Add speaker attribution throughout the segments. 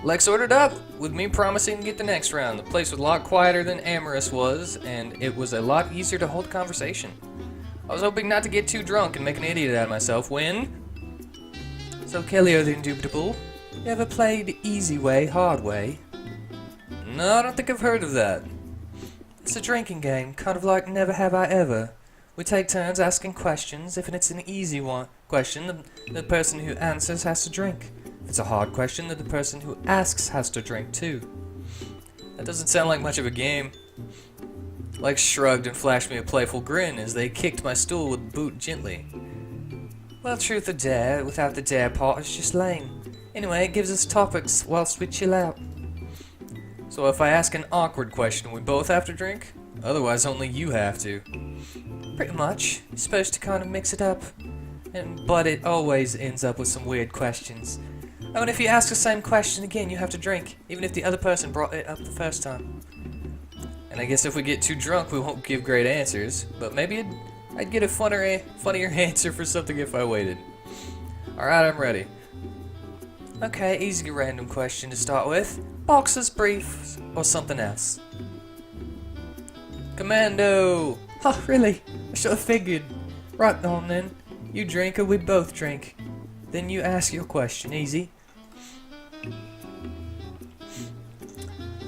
Speaker 1: Lex ordered up, with me promising to get the next round. The place was a lot quieter than Amorous was, and it was a lot easier to hold conversation. I was hoping not to get too drunk and make an idiot out of myself when... So, Kelly the Indubitable, you ever played Easy Way, Hard Way? No, I don't think I've heard of that. It's a drinking game, kind of like Never Have I Ever. We take turns asking questions. If it's an easy question, the person who answers has to drink. If it's a hard question, then the person who asks has to drink too. That doesn't sound like much of a game. Lex shrugged and flashed me a playful grin as they kicked my stool with the boot gently. Well, truth or dare, without the dare part, it's just lame. Anyway, it gives us topics whilst we chill out. So if I ask an awkward question, we both have to drink? Otherwise, only you have to. Pretty much. You're supposed to kind of mix it up. But it always ends up with some weird questions. Oh, and if you ask the same question again, you have to drink, even if the other person brought it up the first time. And I guess if we get too drunk, we won't give great answers, but maybe I'd get a funnier answer for something if I waited. Alright, I'm ready. Okay, easy random question to start with. Boxers, briefs, or something else? Commando! Oh, really? I should have figured. Right on then. You drink or we both drink. Then you ask your question, easy.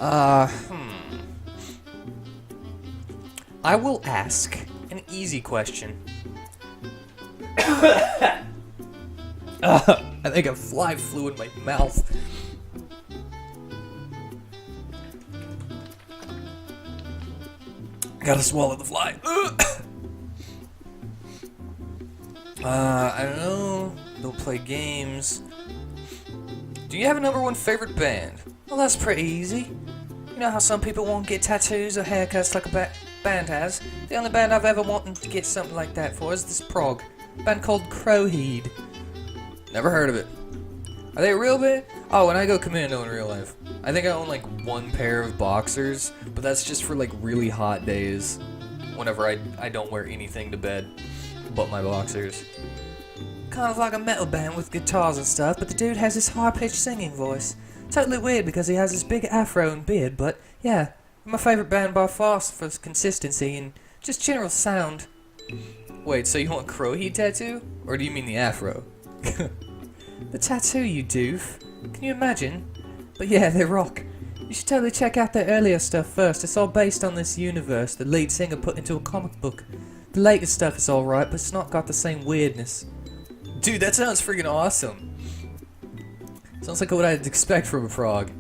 Speaker 1: I will ask an easy question. I think a fly flew in my mouth. Gotta swallow the fly. I don't know. Don't play games. Do you have a #1 favorite band? Well, that's pretty easy. You know how some people won't get tattoos or haircuts like a band has? The only band I've ever wanted to get something like that for is this prog. A band called Crowheed. Never heard of it. Are they a real band? Oh, and I go commando in real life. I think I own like one pair of boxers, but that's just for like really hot days. Whenever I don't wear anything to bed but my boxers. Kind of like a metal band with guitars and stuff, but the dude has this high-pitched singing voice. Totally weird because he has this big afro and beard, but yeah, my favorite band by far for consistency and just general sound. Wait, so you want Crowheed tattoo? Or do you mean the afro? The tattoo, you doof. Can you imagine? But yeah, they rock. You should totally check out their earlier stuff first. It's all based on this universe the lead singer put into a comic book. The latest stuff is alright, but it's not got the same weirdness. Dude, that sounds freaking awesome. Sounds like what I'd expect from a prog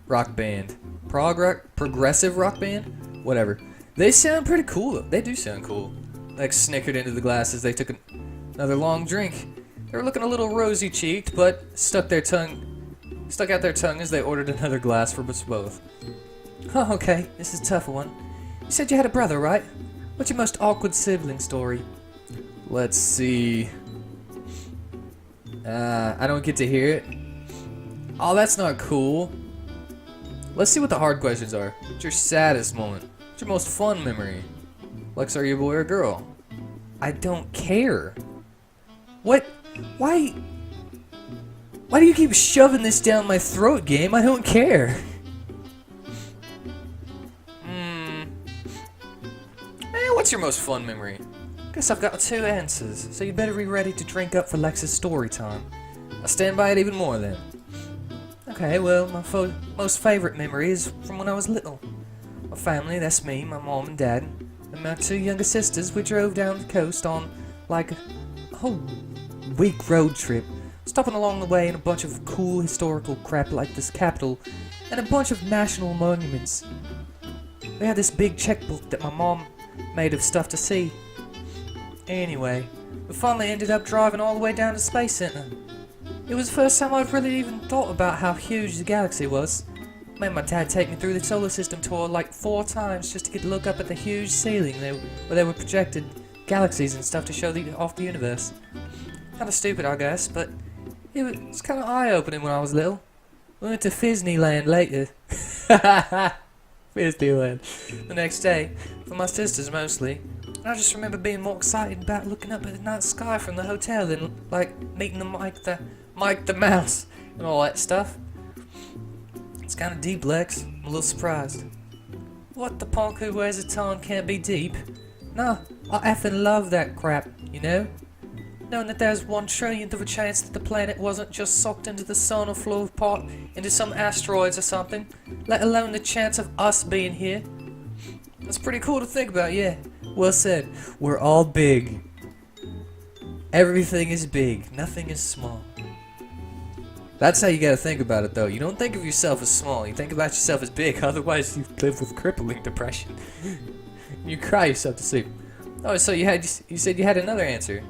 Speaker 1: rock band. Prog rock? Progressive rock band? Whatever. They sound pretty cool. They do sound cool. Like snickered into the glass as they took another long drink. They were looking a little rosy-cheeked, but stuck out their tongue as they ordered another glass for us both. Oh, okay. This is a tougher one. You said you had a brother, right? What's your most awkward sibling story? Let's see. I don't get to hear it. Oh, that's not cool. Let's see what the hard questions are. What's your saddest moment? What's your most fun memory? Lex, are you a boy or a girl? I don't care. What? Why do you keep shoving this down my throat, game? I don't care. What's your most fun memory? Guess I've got 2 answers, so you better be ready to drink up for Lex's story time. I'll stand by it even more then. Okay, well, my most favorite memory is from when I was little. My family, that's me, my mom and dad, and my 2 younger sisters, we drove down the coast on, like, a whole week road trip, stopping along the way in a bunch of cool historical crap like this Capitol, and a bunch of national monuments. We had this big checkbook that my mom made of stuff to see. Anyway, we finally ended up driving all the way down to Space Center. It was the first time I'd really even thought about how huge the galaxy was. Made my dad take me through the solar system tour like 4 times just to get to look up at the huge ceiling where they were projected galaxies and stuff to show off the universe. Kinda stupid, I guess, but it was kinda eye-opening when I was little. We went to Disneyland later. Disneyland. The next day, for my sisters mostly. And I just remember being more excited about looking up at the night sky from the hotel than, like, meeting Mike the Mouse and all that stuff. It's kind of deep, Lex. I'm a little surprised. What, the punk who wears a tongue can't be deep? Nah, I effing love that crap, you know? Knowing that there's 1/1,000,000,000th of a chance that the planet wasn't just sucked into the sun or flew apart into some asteroids or something, let alone the chance of us being here. That's pretty cool to think about, yeah. Well said. We're all big. Everything is big. Nothing is small. That's how you gotta think about it, though. You don't think of yourself as small. You think about yourself as big. Otherwise, you live with crippling depression. You cry yourself to sleep. Oh, so you said you had another answer.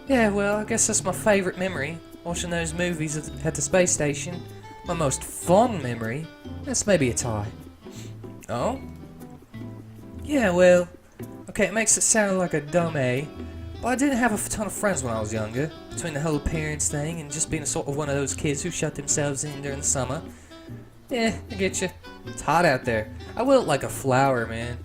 Speaker 1: Yeah, well, I guess that's my favorite memory. Watching those movies at the space station. My most fun memory. That's maybe a tie. Oh? Yeah, well, okay, it makes it sound like a dumb A, but I didn't have a ton of friends when I was younger. Between the whole appearance thing and just being sort of one of those kids who shut themselves in during the summer. Yeah, I get you. It's hot out there. I wilt like a flower, man.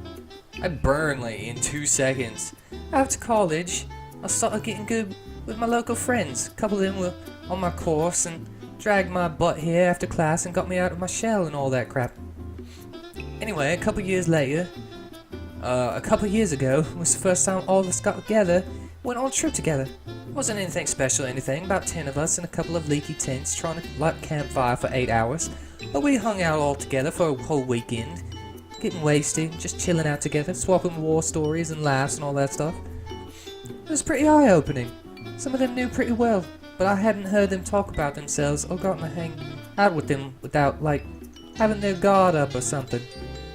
Speaker 1: I burn like in 2 seconds. After college, I started getting good with my local friends. A couple of them were on my course and dragged my butt here after class and got me out of my shell and all that crap. Anyway, a couple years ago was the first time all of us got together, went on a trip together. Wasn't anything special or anything, about 10 of us in a couple of leaky tents trying to light a campfire for 8 hours. But we hung out all together for a whole weekend, getting wasted, just chilling out together, swapping war stories and laughs and all that stuff. It was pretty eye-opening. Some of them knew pretty well, but I hadn't heard them talk about themselves or gotten to hang out with them without, like, having their guard up or something.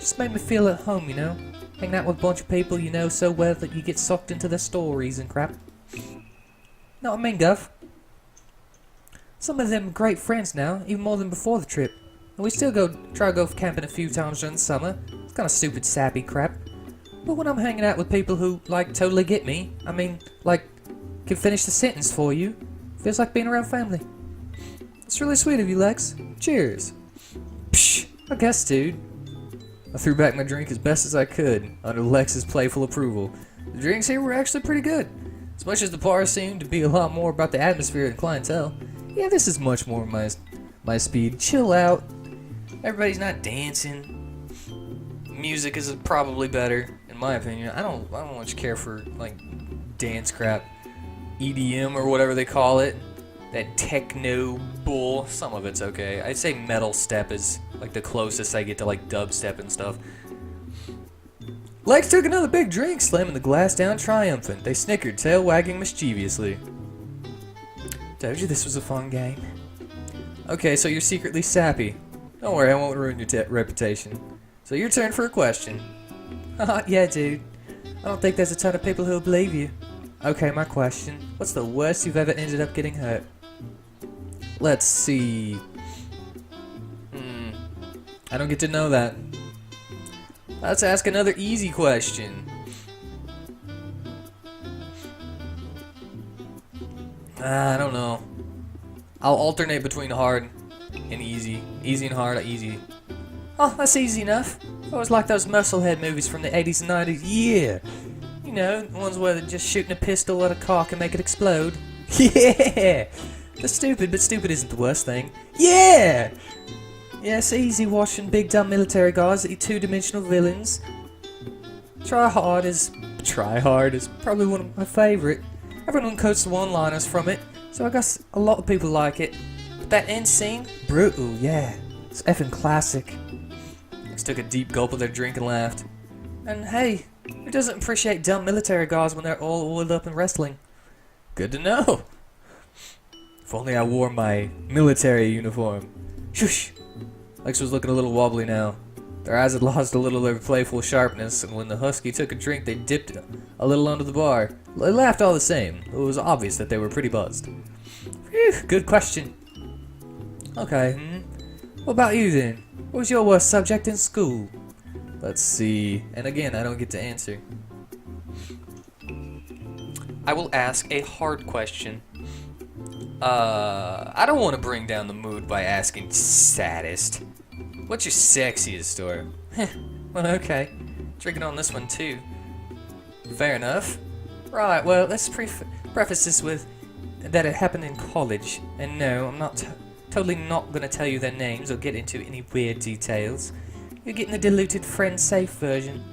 Speaker 1: Just made me feel at home, you know? Hanging out with a bunch of people you know so well that you get sucked into their stories and crap. Know what I mean, Gov? Some of them are great friends now, even more than before the trip. And we still try to go camping a few times during the summer. It's kind of stupid, sappy crap. But when I'm hanging out with people who, like, totally get me, I mean, like, can finish the sentence for you, feels like being around family. It's really sweet of you, Lex. Cheers. Psh, I guess, dude. I threw back my drink as best as I could, under Lex's playful approval. The drinks here were actually pretty good. As much as the bar seemed to be a lot more about the atmosphere and clientele, yeah, this is much more my speed. Chill out. Everybody's not dancing. Music is probably better, in my opinion. I don't much care for, like, dance crap. EDM or whatever they call it. That techno bull. Some of it's okay. I'd say metal step is like the closest I get to like dubstep and stuff. Lex took another big drink, slamming the glass down triumphant. They snickered, tail wagging mischievously. Told you this was a fun game. Okay, so you're secretly sappy. Don't worry, I won't ruin your reputation. So your turn for a question. Haha, yeah, dude. I don't think there's a ton of people who'll believe you. Okay, my question. What's the worst you've ever ended up getting hurt? Let's see. I don't get to know that. Let's ask another easy question. I don't know. I'll alternate between hard and easy. Easy and hard, easy. Oh, that's easy enough. I always like those musclehead movies from the 80s and 90s. Yeah! You know, the ones where they're just shooting a pistol at a cock and make it explode. Yeah! That's stupid, but stupid isn't the worst thing. Yeah! Yeah, it's easy watching big dumb military guys that are two-dimensional villains. Try Hard is probably one of my favorite. Everyone quotes the one-liners from it, so I guess a lot of people like it. But that end scene, brutal, yeah. It's effing classic. Just took a deep gulp of their drink and laughed. And hey, who doesn't appreciate dumb military guys when they're all oiled up in wrestling? Good to know. If only I wore my military uniform. Shush! Lex was looking a little wobbly now. Their eyes had lost a little of their playful sharpness, and when the husky took a drink, they dipped it a little under the bar. They laughed all the same. It was obvious that they were pretty buzzed. Phew, good question. Okay, What about you then? What was your worst subject in school? Let's see. And again, I don't get to answer. I will ask a hard question. I don't want to bring down the mood by asking saddest. What's your sexiest story? Well, okay. Drinking on this one too. Fair enough. Right, well, let's preface this with that it happened in college. And no, I'm not totally not gonna tell you their names or get into any weird details. You're getting the diluted friend-safe version.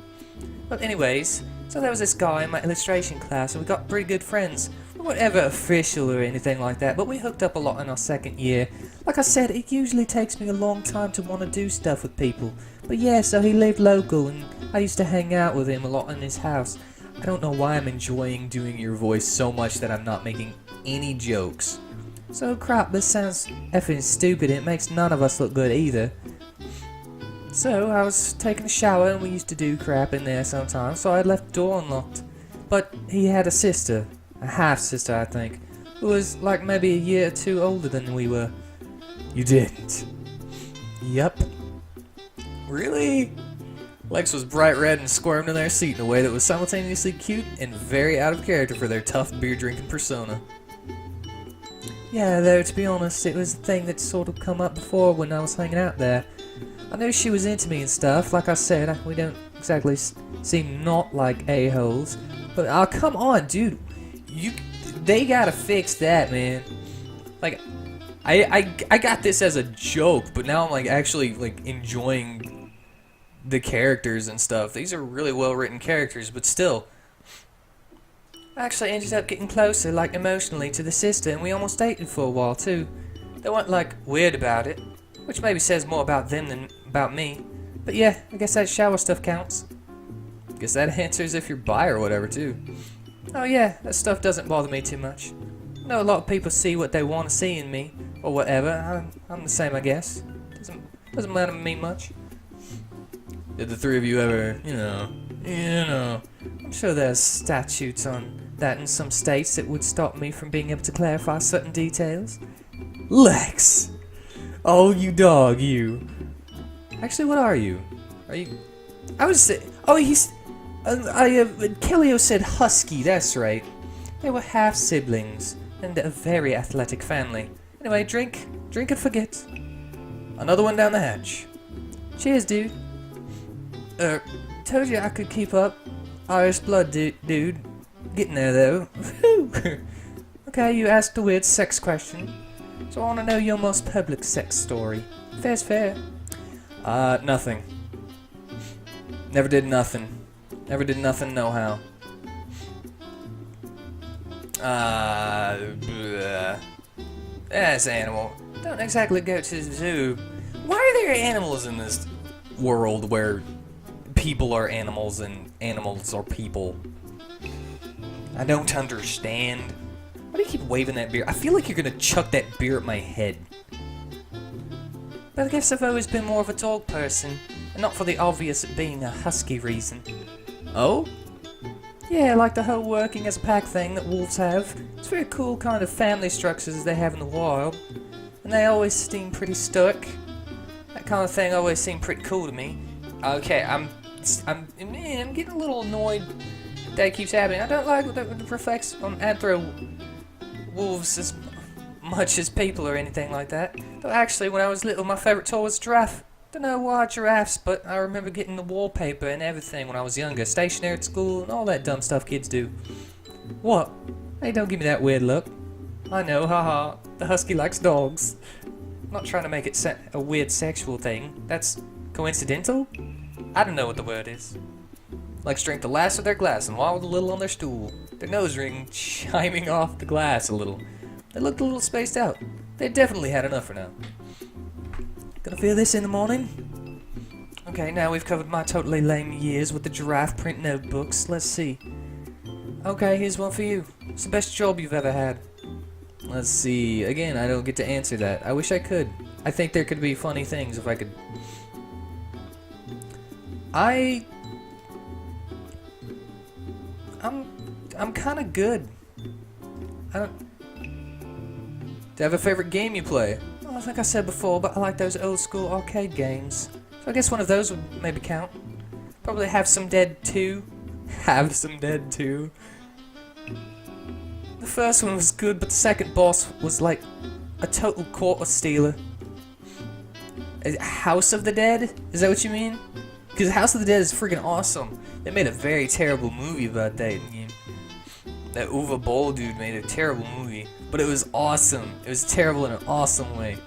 Speaker 1: But anyways, so there was this guy in my illustration class, and we got pretty good friends. We weren't ever official or anything like that, but we hooked up a lot in our second year. Like I said, it usually takes me a long time to want to do stuff with people. But yeah, so he lived local, and I used to hang out with him a lot in his house. I don't know why I'm enjoying doing your voice so much that I'm not making any jokes. So crap, this sounds effing stupid. It makes none of us look good either. So I was taking a shower, and we used to do crap in there sometimes, so I left the door unlocked. But he had a sister, a half-sister I think, who was like maybe a year or two older than we were. You didn't? Yup. Really? Lex was bright red and squirmed in their seat in a way that was simultaneously cute and very out of character for their tough beer-drinking persona. Yeah, though, to be honest, it was a thing that sort of come up before when I was hanging out there. I knew she was into me and stuff. Like I said, we don't exactly seem not like a-holes. But, oh, come on, dude. They gotta fix that, man. Like, I got this as a joke, but now I'm, like, actually, like, enjoying the characters and stuff. These are really well-written characters, but still. I actually ended up getting closer, like, emotionally to the sister, and we almost dated for a while, too. They weren't, like, weird about it, which maybe says more about them than about me. But yeah, I guess that shower stuff counts. Guess that answers if you're bi or whatever, too. Oh yeah, that stuff doesn't bother me too much. I know a lot of people see what they want to see in me, or whatever. I'm the same, I guess. Doesn't matter to me much. Did the three of you ever, you know... I'm sure there's statutes on that in some states that would stop me from being able to clarify certain details. Lex! Oh, you dog, you. Actually, what are you? Are you... I would say... Oh, he's... Kelio said husky, that's right. They were half-siblings, and a very athletic family. Anyway, drink and forget. Another one down the hatch. Cheers, dude. Told you I could keep up. Irish blood, dude. Getting there, though. Okay, you asked a weird sex question. So I want to know your most public sex story. Fair's fair. Nothing. Never did nothing. Never did nothing, no how. That's animal. Don't exactly go to the zoo. Why are there animals in this world where people are animals and animals are people? I don't understand. Why do you keep waving that beer? I feel like you're gonna chuck that beer at my head. But I guess I've always been more of a dog person, and not for the obvious being a husky reason. Oh? Yeah, like the whole working as a pack thing that wolves have. It's very cool kind of family structures they have in the wild. And they always seem pretty stoic. That kind of thing always seemed pretty cool to me. Okay, I'm getting a little annoyed that keeps happening. I don't like that it reflects on anthro wolves as much as people or anything like that. Though actually, when I was little, my favorite toy was giraffe. Don't know why giraffes, but I remember getting the wallpaper and everything when I was younger. Stationery at school and all that dumb stuff kids do. What? Hey, don't give me that weird look. I know, haha. The husky likes dogs. I'm not trying to make it a weird sexual thing. That's coincidental? I don't know what the word is. Likes to drink the last of their glass and wobble a little on their stool. Their nose ring chiming off the glass a little. They looked a little spaced out. They definitely had enough for now. Gonna feel this in the morning? Okay, now we've covered my totally lame years with the giraffe print notebooks. Let's see. Okay, here's one for you. What's the best job you've ever had? Let's see. Again, I don't get to answer that. I wish I could. I think there could be funny things if I could. I'm kind of good. Do you have a favorite game you play? Well, I think I said before, but I like those old school arcade games. So I guess one of those would maybe count. Probably Have Some Dead 2. Have Some Dead 2. The first one was good, but the second boss was like a total quarter stealer. House of the Dead? Is that what you mean? Because House of the Dead is freaking awesome. They made a very terrible movie about that. That Uwe Boll dude made a terrible movie, but it was awesome. It was terrible in an awesome way.